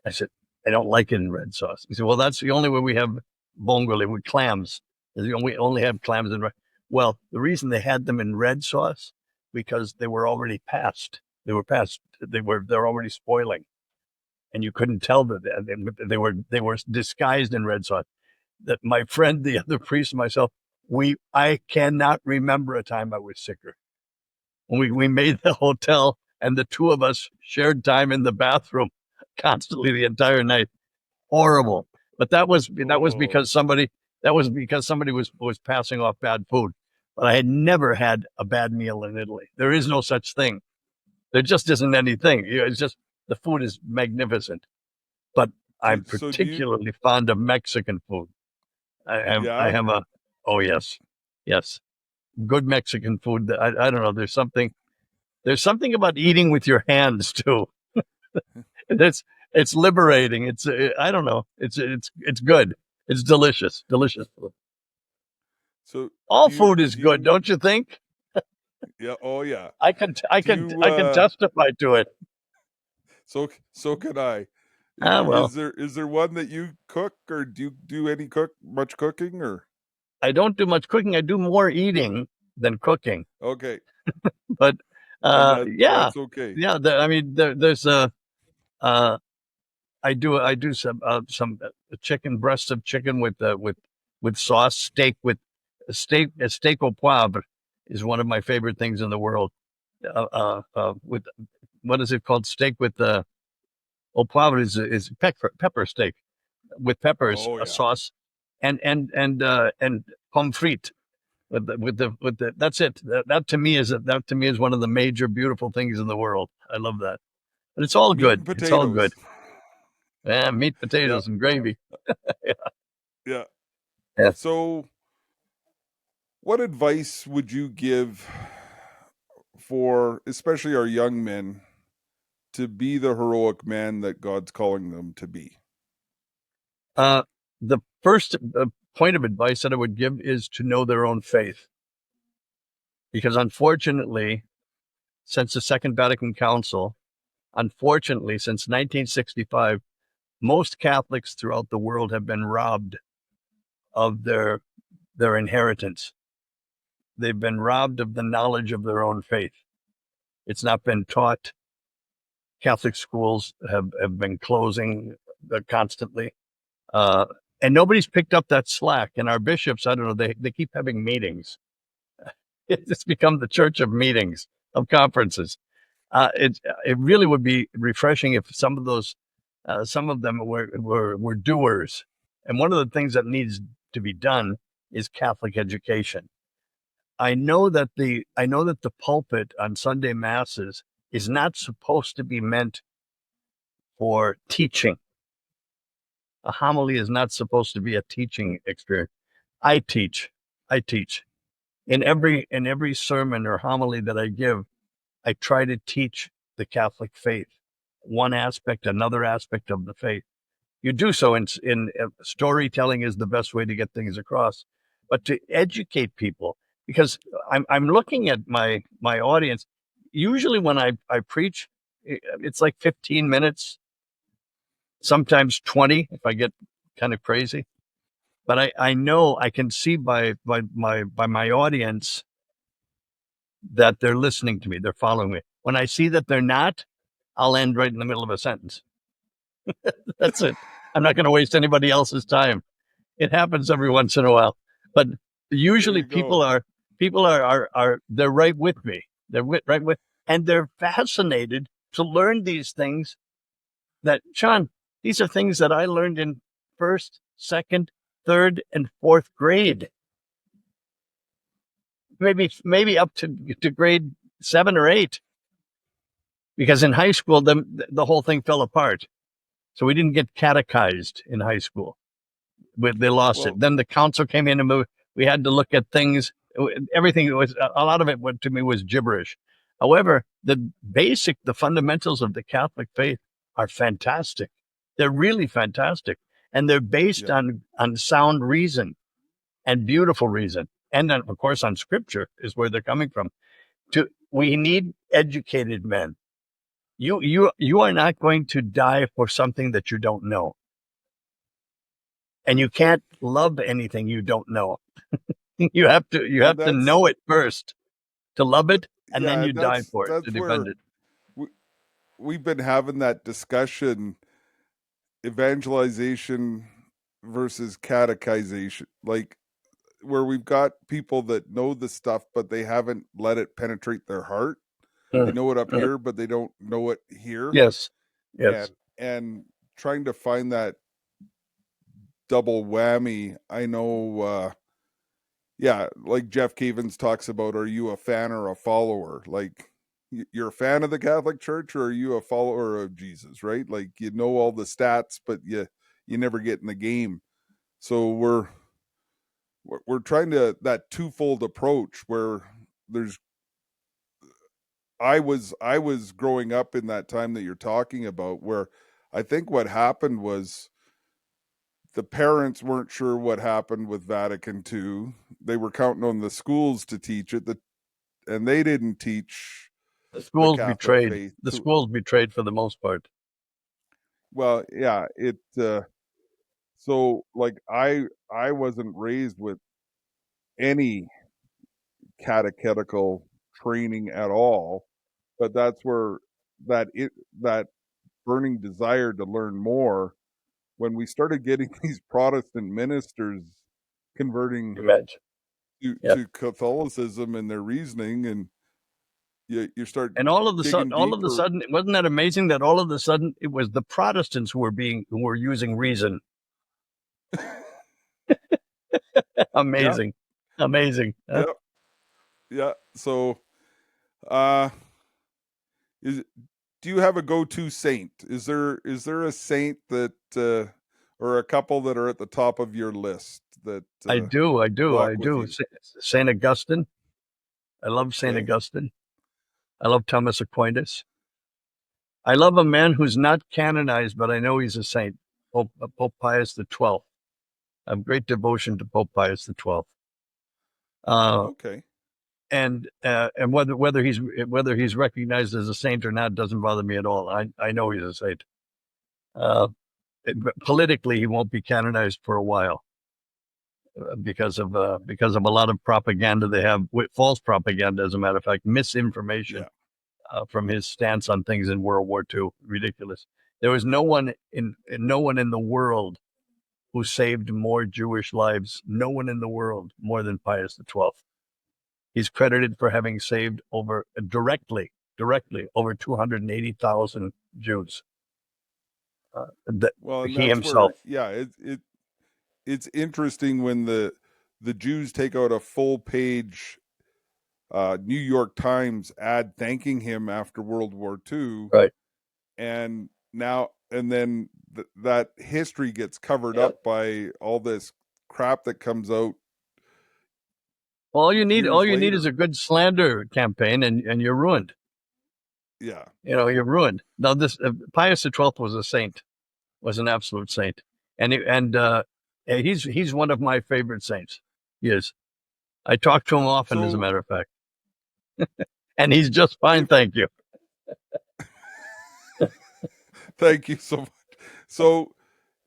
I said, "I don't like it in red sauce." He said, "Well, that's the only way we have vongole with clams. We only have clams in red." Well, the reason they had them in red sauce because they were already passed. They were passed. They're already spoiling, and you couldn't tell that they were disguised in red sauce. That my friend, the other priest, and myself, I cannot remember a time I was sicker. When we made the hotel, and the two of us shared time in the bathroom constantly the entire night. Horrible. But Oh, that was because somebody was passing off bad food. But I had never had a bad meal in Italy. There is no such thing. There just isn't anything. It's just the food is magnificent. But I'm so do you? particularly fond of Mexican food. I Yeah. have a oh yes, yes, good Mexican food. I don't know. There's something about eating with your hands too. It's it's liberating. It's I don't know. It's good. It's delicious. Delicious food. So All food is do good, you? don't you think? Yeah. Oh yeah. Do you? I can testify to it. So can I. Ah well, Is there one that you cook, or do you do any much cooking, or? I don't do much cooking. I do more eating than cooking. Okay, But and yeah, that's okay. yeah. I mean, there's a uh, I do some chicken breast of chicken with sauce, steak au poivre is one of my favorite things in the world. With what is it called? Steak with au poivre is pepper steak with peppers, Oh a yeah. sauce, and pommes frites with the that's it. That to me is one of the major beautiful things in the world. I love that, but it's all Meat good. and It's all good. potatoes. Yeah, meat, Yeah, potatoes, and gravy. yeah. Yeah. So, what advice would you give for especially our young men to be the heroic man that God's calling them to be? Uh, the first point of advice that I would give is to know their own faith, because unfortunately, since the Second Vatican Council, unfortunately, since 1965, most Catholics throughout the world have been robbed of their inheritance. They've been robbed of the knowledge of their own faith. It's not been taught. Catholic schools have been closing constantly. Uh, and nobody's picked up that slack. And our bishops, I don't know, they keep having meetings. It's become the church of meetings, of conferences. It really would be refreshing if some of them were doers. And one of the things that needs to be done is Catholic education. I know that the pulpit on Sunday masses is not supposed to be meant for teaching. A homily is not supposed to be a teaching experience. I teach. I teach. In every sermon or homily that I give, I try to teach the Catholic faith, one aspect, another aspect of the faith. You do so in storytelling is the best way to get things across, but to educate people, because I'm looking at my audience. Usually when I preach, it's like 15 minutes, sometimes 20 if I get kind of crazy. But I know I can see by my audience that they're listening to me, they're following me. When I see that they're not, I'll end right in the middle of a sentence. That's it. I'm not going to waste anybody else's time. It happens every once in a while, but usually people are they're right with me. They're right with, and they're fascinated to learn these things. That, Sean, these are things that I learned in first, second, third, and fourth grade. Maybe up to grade 7 or 8, because in high school the whole thing fell apart. So we didn't get catechized in high school. They lost it. Then the council came in and we had to look at things. Everything was, a lot of it to me was gibberish. However, the fundamentals of the Catholic faith are fantastic. They're really fantastic. And they're based on sound reason and beautiful reason. And then, of course, on scripture is where they're coming from. We need educated men. You are not going to die for something that you don't know. And you can't love anything you don't know. you have to know it first to love it, and then you die for it, to defend it. We've been having that discussion, evangelization versus catechization, like where we've got people that know the stuff, but they haven't let it penetrate their heart. They know it up here, but they don't know it here. Yes. And trying to find that double whammy. I know, like Jeff Cavins talks about, are you a fan or a follower? Like, you're a fan of the Catholic Church, or are you a follower of Jesus, right? Like, you know all the stats, but you never get in the game. So we're trying to, that twofold approach where I was growing up in that time that you're talking about, where I think what happened was the parents weren't sure what happened with Vatican II. They were counting on the schools to teach it, and they didn't teach the schools Catholic betrayed. faith. The schools betrayed for the most part. Well, yeah, so like I wasn't raised with any catechetical training at all, but that's where that burning desire to learn more, when we started getting these Protestant ministers converting to Catholicism and their reasoning, and you start, and all of a sudden, wasn't that amazing that all of a sudden it was the Protestants who were using reason? Amazing. Amazing. Huh? Yeah. So, do you have a go-to saint? Is there a saint that, or a couple that are at the top of your list that I do. Saint Augustine. I love Saint Augustine. I love Thomas Aquinas. I love a man who's not canonized, but I know he's a saint, Pope Pius XII. I have great devotion to Pope Pius XII. And whether he's recognized as a saint or not doesn't bother me at all. I know he's a saint. Politically, he won't be canonized for a while because of a lot of propaganda they have, false propaganda, as a matter of fact, misinformation from his stance on things in World War II. Ridiculous. There was no one in the world who saved more Jewish lives. No one in the world more than Pius XII. He's credited for having saved directly over 280,000 Jews. He himself. It's interesting when the Jews take out a full page New York Times ad thanking him after World War II, right? And then that history gets covered up by all this crap that comes out All you need later. is a good slander campaign, and you're ruined. Yeah. You're ruined. Now, this Pius XII was a saint, was an absolute saint, and he's one of my favorite saints. He is. I talk to him often, as a So matter of fact, and he's just fine. if Thank you. thank you so much. So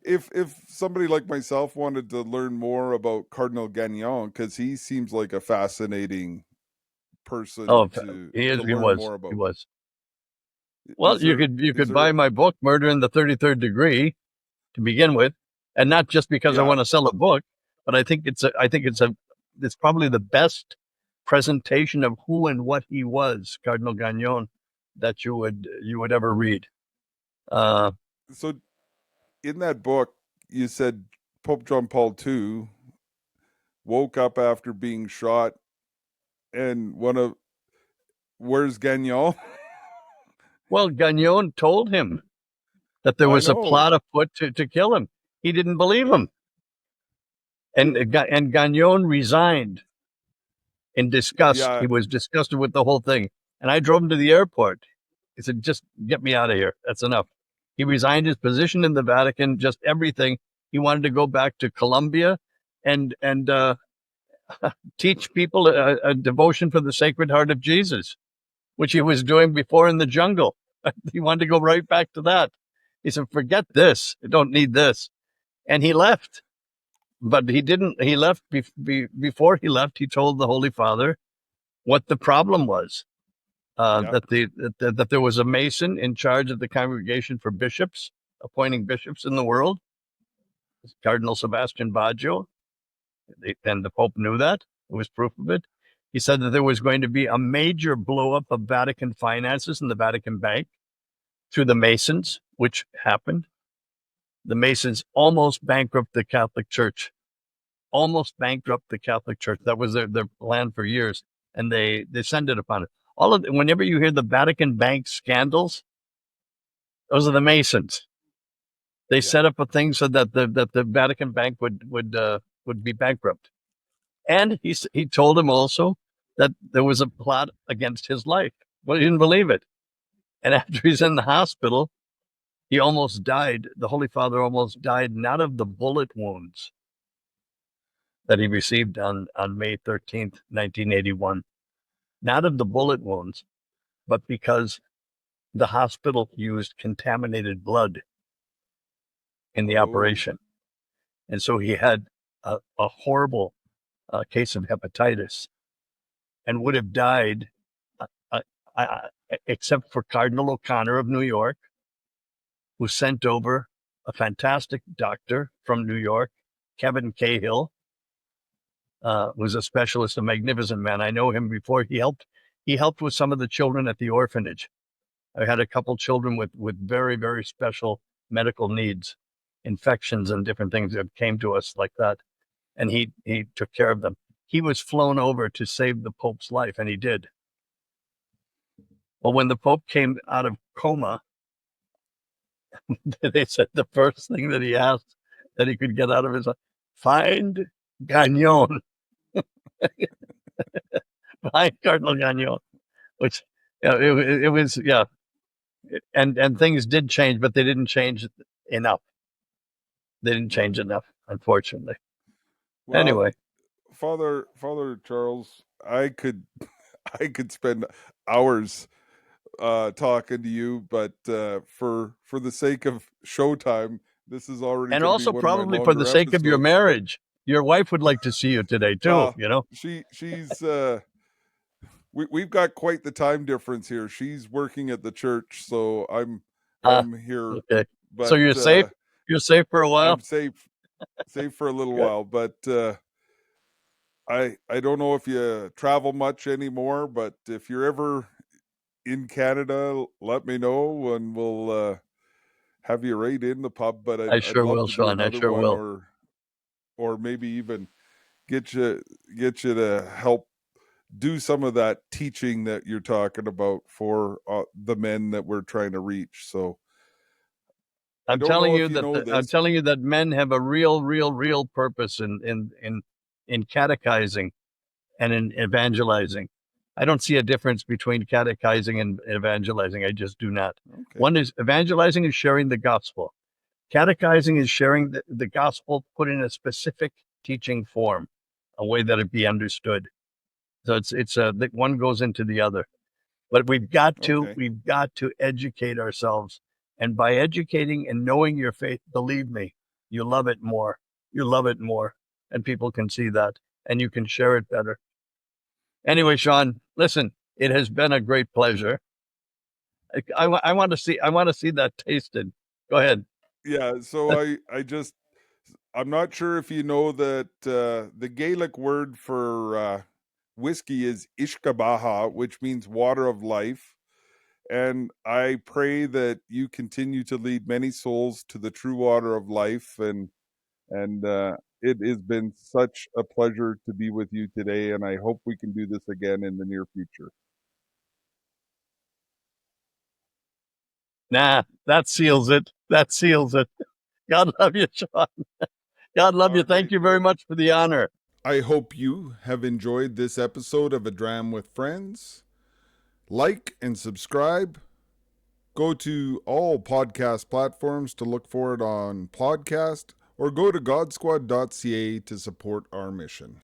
if somebody like myself wanted to learn more about Cardinal Gagnon, because he seems like a fascinating person Oh, to he is. He learn was. more He about, was. Well, is there you is could there buy my book, Murder in the 33rd Degree, to begin with, and not just because I yeah. want to sell a book, but I think it's probably the best presentation of who and what he was, Cardinal Gagnon, that you would ever read. Uh, So in that book you said Pope John Paul II woke up after being shot, and one of where's Gagnon? well, Gagnon told him that there I was a know. plot afoot to kill him. He didn't believe him, and Gagnon resigned in disgust. Yeah. He was disgusted with the whole thing, and I drove him to the airport. He said, "Just get me out of here. That's enough." He resigned his position in the Vatican, just everything. He wanted to go back to Colombia and teach people a devotion for the Sacred Heart of Jesus, which he was doing before in the jungle. He wanted to go right back to that. He said, "Forget this. I don't need this." And he left. But he didn't. He left before he left. He told the Holy Father what the problem was. Yeah. That there was a Mason in charge of the congregation for bishops, appointing bishops in the world, Cardinal Sebastian Baggio, and the Pope knew that. There was proof of it. He said that there was going to be a major blow up of Vatican finances in the Vatican Bank through the Masons, which happened. The Masons almost bankrupt the Catholic Church. Almost bankrupt the Catholic Church. That was their plan for years, and they descended upon it. Whenever you hear the Vatican Bank scandals, those are the Masons. They Yeah. set up a thing so that the Vatican Bank would be bankrupt. And he told him also that there was a plot against his life. Well, he didn't believe it. And after he's in the hospital, he almost died. The Holy Father almost died, not of the bullet wounds that he received on May 13th, 1981, not of the bullet wounds, but because the hospital used contaminated blood in the Oh. operation. And so he had a horrible case of hepatitis and would have died, uh, uh, uh, except for Cardinal O'Connor of New York, who sent over a fantastic doctor from New York, Kevin Cahill, was a specialist, a magnificent man. I know him before. He helped with some of the children at the orphanage. I had a couple children with very, very special medical needs, infections and different things that came to us like that. And he took care of them. He was flown over to save the Pope's life, and he did. Well, when the Pope came out of coma, they said the first thing that he asked that he could get out of his life, find Gagnon, find Cardinal Gagnon, which it was, yeah. And things did change, but they didn't change enough. They didn't change enough, unfortunately. Well, Anyway, Father Charles, I could I could spend hours talking to you, but for the sake of showtime, this is already and going to be also one of my probably for the longer sake of your episodes. marriage, your wife would like to see you today too. Well, she's we've got quite the time difference here. She's working at the church, so Ah, I'm here, okay. So but you're safe. You're safe for a while. I'm safe for a little Good. while. But I don't know if you travel much anymore, but if you're ever in Canada, let me know and we'll have you right in the pub. But I I'd sure love will, to do Sean. I another sure one, will. or maybe even get you to help do some of that teaching that you're talking about for the men that we're trying to reach. So I I'm don't telling know you if you that know I'm this. telling you that men have a real purpose in catechizing and in evangelizing. I don't see a difference between catechizing and evangelizing. I just do not. Okay. One is evangelizing is sharing the gospel. Catechizing is sharing the gospel put in a specific teaching form, a way that it be understood. So it's one goes into the other. But we've got to educate ourselves. And by educating and knowing your faith, believe me, you love it more. You love it more. And people can see that, and you can share it better. Anyway, Sean, listen, it has been a great pleasure. I want to see that tasted. Go ahead. Yeah, so I'm not sure if you know that the Gaelic word for whiskey is Ishkabaha, which means water of life. And I pray that you continue to lead many souls to the true water of life. And it has been such a pleasure to be with you today. And I hope we can do this again in the near future. Nah, that seals it. That seals it. God love you, Sean. God love you. Thank you very much for the honor. I hope you have enjoyed this episode of A Dram with Friends. Like and subscribe. Go to all podcast platforms to look for it on podcast, or go to godsquad.ca to support our mission.